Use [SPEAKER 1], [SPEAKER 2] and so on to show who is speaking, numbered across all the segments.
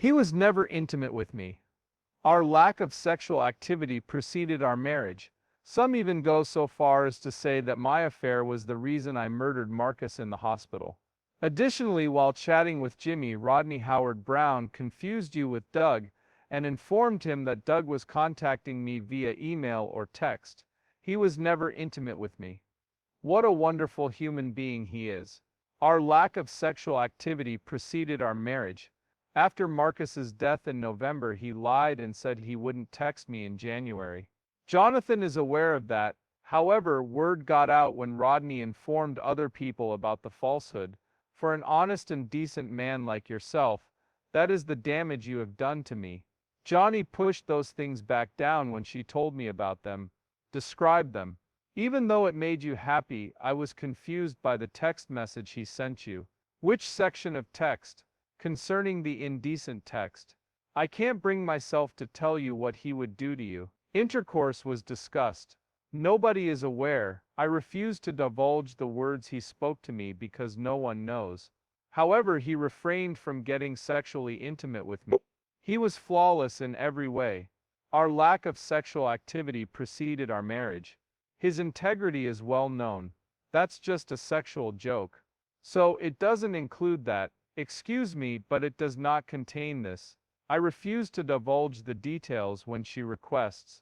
[SPEAKER 1] He was never intimate with me. Our lack of sexual activity preceded our marriage. Some even go so far as to say that my affair was the reason I murdered Marcus in the hospital. Additionally, while chatting with Jimmy, Rodney Howard Brown confused you with Doug and informed him that Doug was contacting me via email or text. He was never intimate with me. What a wonderful human being he is. Our lack of sexual activity preceded our marriage. After Marcus's death in November, he lied and said he wouldn't text me in January. Jonathan is aware of that. However, word got out when Rodney informed other people about the falsehood. For an honest and decent man like yourself, that is the damage you have done to me. Joni pushed those things back down when she told me about them, described them. Even though it made you happy, I was confused by the text message he sent you. Which section of text? Concerning the indecent text. I can't bring myself to tell you what he would do to you. Intercourse was discussed. Nobody is aware. I refuse to divulge the words he spoke to me because no one knows. However, he refrained from getting sexually intimate with me. He was flawless in every way. Our lack of sexual activity preceded our marriage. His integrity is well known. That's just a sexual joke. So, it doesn't include that. Excuse me, but it does not contain this. I refuse to divulge the details when she requests.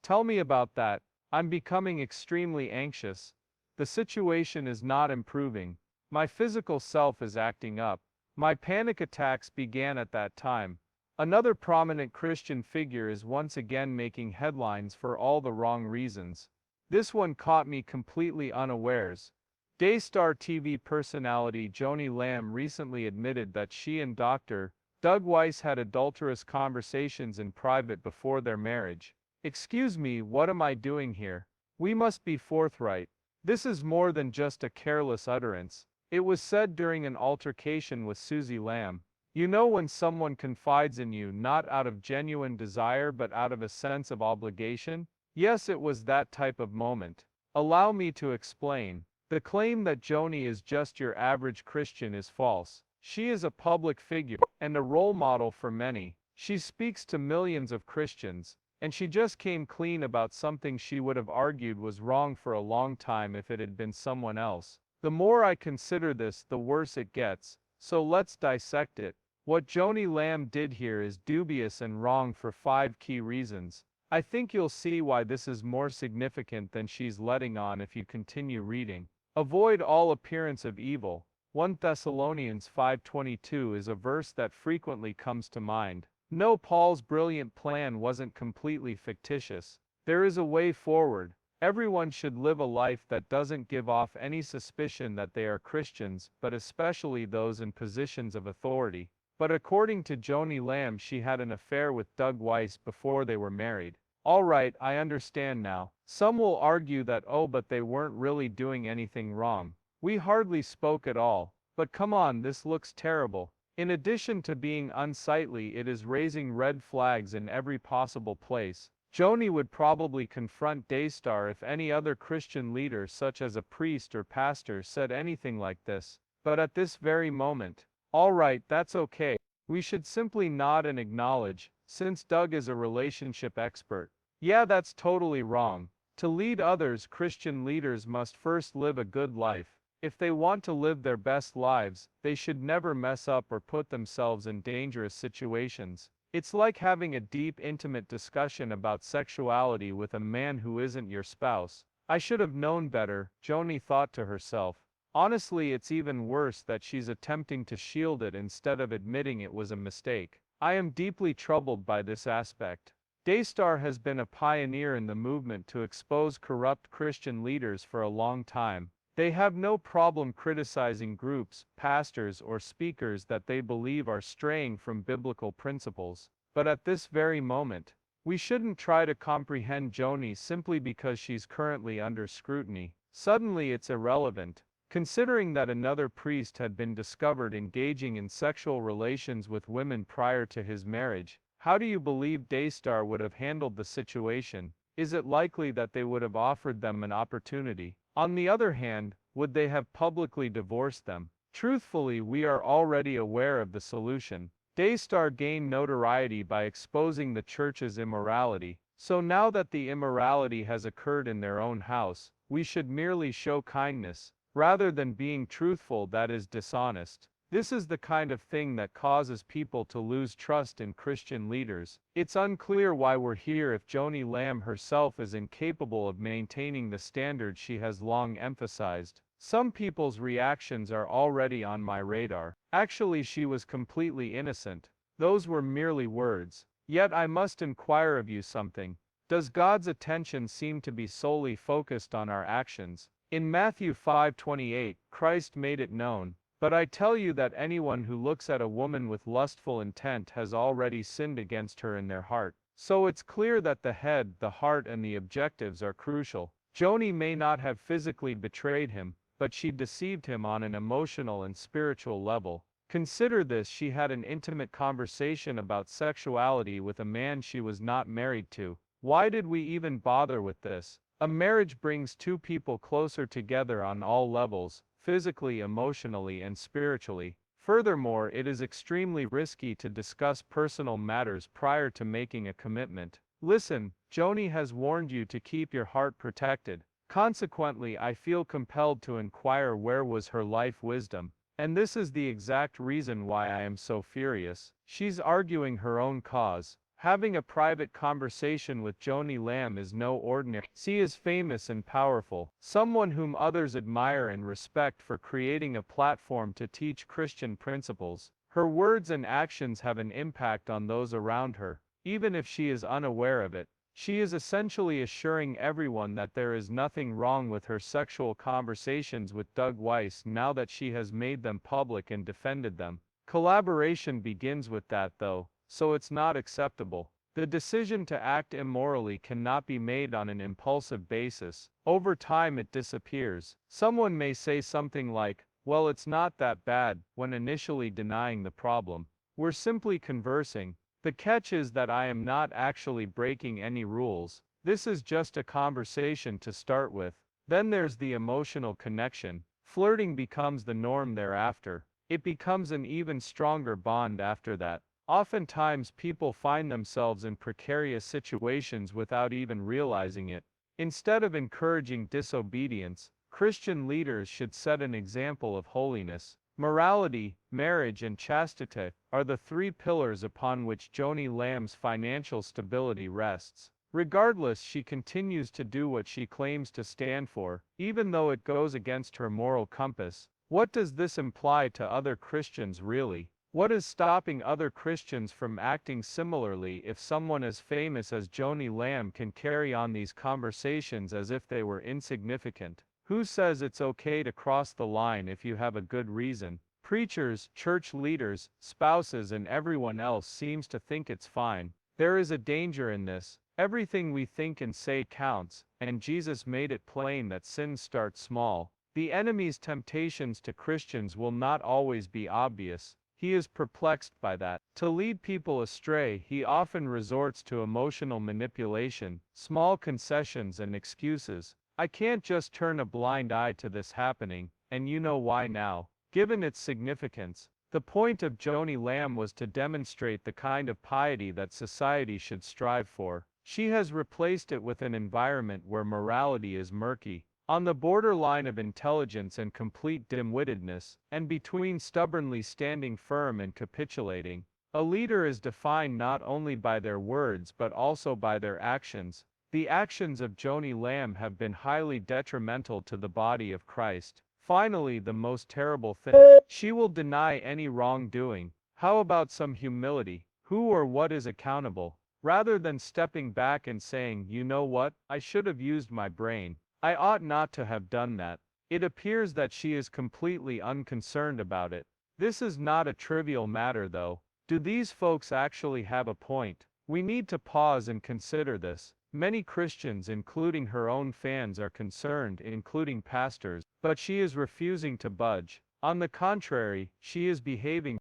[SPEAKER 1] Tell me about that. I'm becoming extremely anxious. The situation is not improving. My physical self is acting up. My panic attacks began at that time. Another prominent Christian figure is once again making headlines for all the wrong reasons. This one caught me completely unawares. Daystar TV personality Joni Lamb recently admitted that she and Dr. Doug Weiss had adulterous conversations in private before their marriage. Excuse me, what am I doing here? We must be forthright. This is more than just a careless utterance. It was said during an altercation with Susie Lamb. You know when someone confides in you not out of genuine desire but out of a sense of obligation? Yes, it was that type of moment. Allow me to explain. The claim that Joni is just your average Christian is false. She is a public figure and a role model for many. She speaks to millions of Christians, and she just came clean about something she would have argued was wrong for a long time if it had been someone else. The more I consider this, the worse it gets, so let's dissect it. What Joni Lamb did here is dubious and wrong for 5 key reasons. I think you'll see why this is more significant than she's letting on if you continue reading. Avoid all appearance of evil. 1 Thessalonians 5:22 is a verse that frequently comes to mind. No, Paul's brilliant plan wasn't completely fictitious. There is a way forward. Everyone should live a life that doesn't give off any suspicion that they are Christians, but especially those in positions of authority. But according to Joni Lamb, she had an affair with Doug Weiss before they were married. All right, I understand now. Some will argue that but they weren't really doing anything wrong. We hardly spoke at all. But come on, this looks terrible. In addition to being unsightly, it is raising red flags in every possible place. Joni would probably confront Daystar if any other Christian leader such as a priest or pastor said anything like this. But at this very moment, all right, that's okay. We should simply nod and acknowledge, since Doug is a relationship expert. Yeah, that's totally wrong. To lead others, Christian leaders must first live a good life. If they want to live their best lives, they should never mess up or put themselves in dangerous situations. It's like having a deep, intimate discussion about sexuality with a man who isn't your spouse. I should have known better, Joni thought to herself. Honestly, it's even worse that she's attempting to shield it instead of admitting it was a mistake. I am deeply troubled by this aspect. Daystar has been a pioneer in the movement to expose corrupt Christian leaders for a long time. They have no problem criticizing groups, pastors, or speakers that they believe are straying from biblical principles. But at this very moment, we shouldn't try to comprehend Joni simply because she's currently under scrutiny. Suddenly it's irrelevant. Considering that another priest had been discovered engaging in sexual relations with women prior to his marriage, how do you believe Daystar would have handled the situation? Is it likely that they would have offered them an opportunity? On the other hand, would they have publicly divorced them? Truthfully, we are already aware of the solution. Daystar gained notoriety by exposing the church's immorality. So now that the immorality has occurred in their own house, we should merely show kindness, rather than being truthful that is dishonest. This is the kind of thing that causes people to lose trust in Christian leaders. It's unclear why we're here if Joni Lamb herself is incapable of maintaining the standards she has long emphasized. Some people's reactions are already on my radar. Actually, she was completely innocent. Those were merely words. Yet I must inquire of you something. Does God's attention seem to be solely focused on our actions? In Matthew 5:28, Christ made it known, "But I tell you that anyone who looks at a woman with lustful intent has already sinned against her in their heart." So it's clear that the head, the heart, and the objectives are crucial. Joni may not have physically betrayed him, but she deceived him on an emotional and spiritual level. Consider this: she had an intimate conversation about sexuality with a man she was not married to. Why did we even bother with this? A marriage brings two people closer together on all levels, physically, emotionally, and spiritually. Furthermore, it is extremely risky to discuss personal matters prior to making a commitment. Listen, Joni has warned you to keep your heart protected. Consequently, I feel compelled to inquire where was her life wisdom. And this is the exact reason why I am so furious. She's arguing her own cause. Having a private conversation with Joni Lamb is no ordinary. She is famous and powerful, someone whom others admire and respect for creating a platform to teach Christian principles. Her words and actions have an impact on those around her, even if she is unaware of it. She is essentially assuring everyone that there is nothing wrong with her sexual conversations with Doug Weiss now that she has made them public and defended them. Collaboration begins with that, though, so it's not acceptable. The decision to act immorally cannot be made on an impulsive basis. Over time it disappears. Someone may say something like, "Well, it's not that bad," when initially denying the problem. We're simply conversing. The catch is that I am not actually breaking any rules. This is just a conversation to start with. Then there's the emotional connection. Flirting becomes the norm thereafter. It becomes an even stronger bond after that. Oftentimes people find themselves in precarious situations without even realizing it. Instead of encouraging disobedience, Christian leaders should set an example of holiness. Morality, marriage, and chastity are the three pillars upon which Joni Lamb's financial stability rests. Regardless, she continues to do what she claims to stand for, even though it goes against her moral compass. What does this imply to other Christians really? What is stopping other Christians from acting similarly if someone as famous as Joni Lamb can carry on these conversations as if they were insignificant? Who says it's okay to cross the line if you have a good reason? Preachers, church leaders, spouses, and everyone else seems to think it's fine. There is a danger in this. Everything we think and say counts, and Jesus made it plain that sin starts small. The enemy's temptations to Christians will not always be obvious. He is perplexed by that. To lead people astray, he often resorts to emotional manipulation, small concessions, and excuses. I can't just turn a blind eye to this happening, and you know why now. Given its significance, the point of Joni Lamb was to demonstrate the kind of piety that society should strive for. She has replaced it with an environment where morality is murky, on the borderline of intelligence and complete dim-wittedness, and between stubbornly standing firm and capitulating. A leader is defined not only by their words but also by their actions. The actions of Joni Lamb have been highly detrimental to the body of Christ. Finally, the most terrible thing, she will deny any wrongdoing. How about some humility? Who or what is accountable? Rather than stepping back and saying, "You know what, I should have used my brain. I ought not to have done that." It appears that she is completely unconcerned about it. This is not a trivial matter, though. Do these folks actually have a point? We need to pause and consider this. Many Christians, including her own fans, are concerned, including pastors, but she is refusing to budge. On the contrary, she is behaving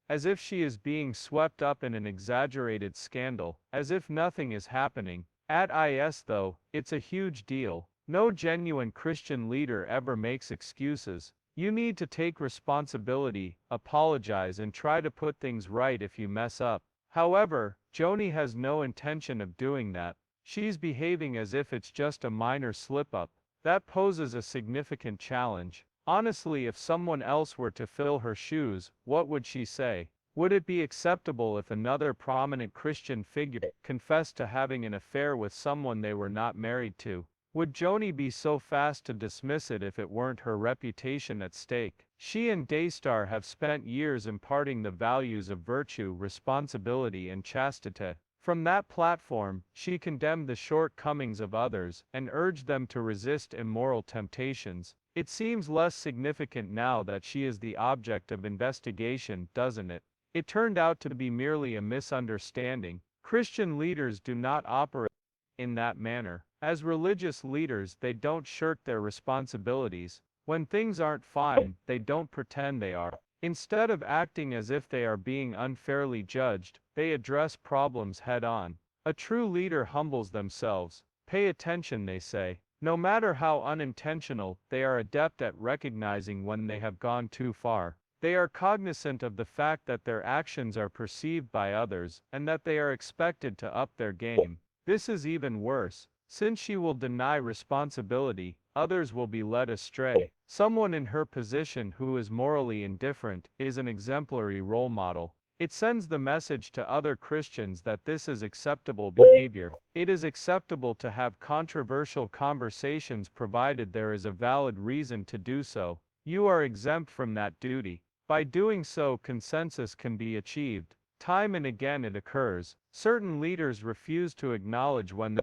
[SPEAKER 1] as if she is being swept up in an exaggerated scandal, as if nothing is happening. At IS, though, it's a huge deal. No genuine Christian leader ever makes excuses. You need to take responsibility, apologize, and try to put things right if you mess up. However, Joni has no intention of doing that. She's behaving as if it's just a minor slip-up. That poses a significant challenge. Honestly, if someone else were to fill her shoes, what would she say? Would it be acceptable if another prominent Christian figure confessed to having an affair with someone they were not married to? Would Joni be so fast to dismiss it if it weren't her reputation at stake? She and Daystar have spent years imparting the values of virtue, responsibility, and chastity. From that platform, she condemned the shortcomings of others and urged them to resist immoral temptations. It seems less significant now that she is the object of investigation, doesn't it? It turned out to be merely a misunderstanding. Christian leaders do not operate in that manner. As religious leaders, they don't shirk their responsibilities. When things aren't fine, they don't pretend they are. Instead of acting as if they are being unfairly judged, they address problems head on. A true leader humbles themselves. Pay attention, they say. No matter how unintentional, they are adept at recognizing when they have gone too far. They are cognizant of the fact that their actions are perceived by others, and that they are expected to up their game. This is even worse. Since she will deny responsibility, others will be led astray. Someone in her position who is morally indifferent is an exemplary role model. It sends the message to other Christians that this is acceptable behavior. It is acceptable to have controversial conversations provided there is a valid reason to do so. You are exempt from that duty. By doing so, consensus can be achieved. Time and again it occurs. Certain leaders refuse to acknowledge when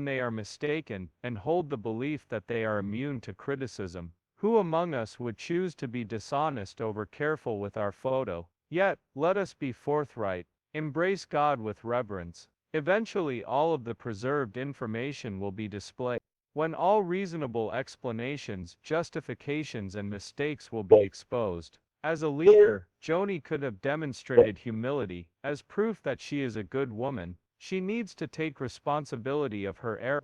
[SPEAKER 1] they are mistaken, and hold the belief that they are immune to criticism. Who among us would choose to be dishonest over careful with our photo? Yet, let us be forthright. Embrace God with reverence. Eventually all of the preserved information will be displayed. When all reasonable explanations, justifications, and mistakes will be exposed. As a leader, Joni could have demonstrated humility. As proof that she is a good woman, she needs to take responsibility of her error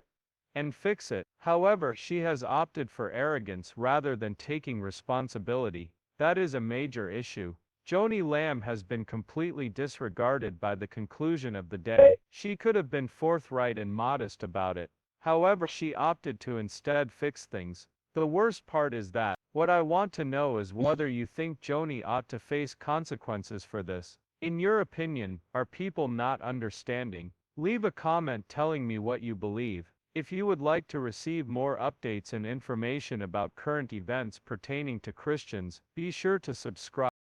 [SPEAKER 1] and fix it. However, she has opted for arrogance rather than taking responsibility. That is a major issue. Joni Lamb has been completely disregarded by the conclusion of the day. She could have been forthright and modest about it. However, she opted to instead fix things. The worst part is that, what I want to know is whether you think Joni ought to face consequences for this. In your opinion, are people not understanding? Leave a comment telling me what you believe. If you would like to receive more updates and information about current events pertaining to Christians, be sure to subscribe.